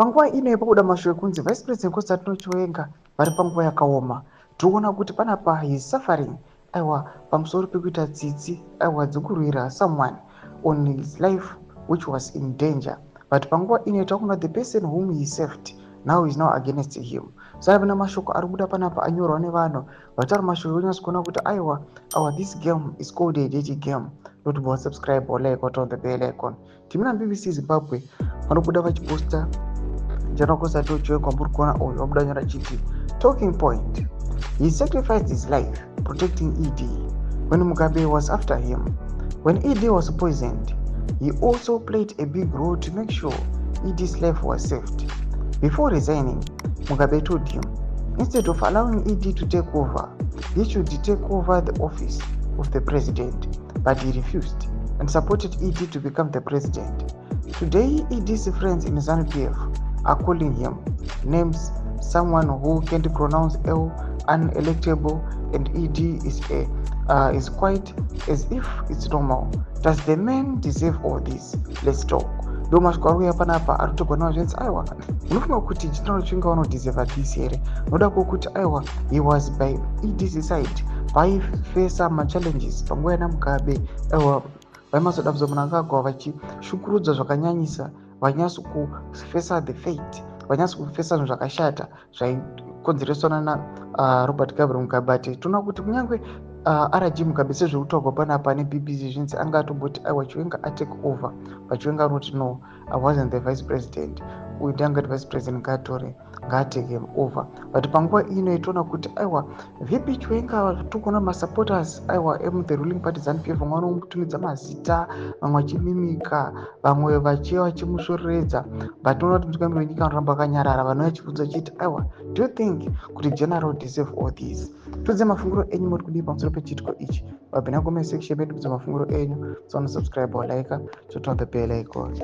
Panguva ino pakuda mashoko kunzi Vice President Sadc Chiwenga vari panguva yakaoma. Tinoona kuti panapa he is suffering aiwa pamusoro pekuita tsitsi aiwa dzekurwira someone on his life which was in danger. But panguva ino takuona the person whom he saved now is now against him. So havana mashoko ari kuda panapa anyorwa nevanhu vatari mashoko onyatsa kuona kuti aiwa this game is called a dirty game. Not about subscribe or like or turn the bell icon. Timina BBC Zimbabwe vanobuda vachiposta janakosato Chiwenga muri kuona uyu wabuda nyora chiti talking point. He sacrificed his life protecting ED when Mugabe was after him. When ED was poisoned, he also played a big role to make sure ED's life was saved. Before resigning, Mugabe told him, instead of allowing ED to take over, he should take over the office of the president, but he refused and supported ED to become the president. Today, ED's friends in ZANU-PF are calling him names, someone who can't pronounce L, unelectable, and ED is quite as if it's normal. Does the man deserve all this? Let's talk. Domashkwaruya panapa arutogona zvenzi aiwa unofunga kuti General Chiwenga unodeserve this here. Noda kuti aiwa he was by ED's side vaifesa machallenges panguva yana Mugabe aiwa vaimazoda mnangagwa vachishukurudza zvakanyanyisa vanyatso kufesa the fate vanyatso kufesa zvinhu zvakashata zvaikonzereswa naRobert Gabriel Mugabe. Tinoona kuti kunyange RG Mugabe sezveutaurwa panapa neBBC zvinzi anga atomboti aiwa Chiwenga atake over, but Chiwenga anoti no, I wasn't the vice president, uyu ndanga vice president ngaatake him over. But panguva ino itoona kuti aiwa vipi Chiwenga tikuona masupporters aiwa the ruling party ZANU-PF vamwe vanomutumidza mazita, vamwe vachimimika, vamwe vachimusvoreredza, but tinoona kuti mutungamiri wenyika anoramba akanyarara, vanhu vachibvunza chiti aiwa do you think kuti general deserve all this? Tudze mafunguro enyu muri kudii pamusoro pechitiko ichi? Vabvina comment section medu kudze mafunguro enyu, so subscribe or like, to turn the bell icon.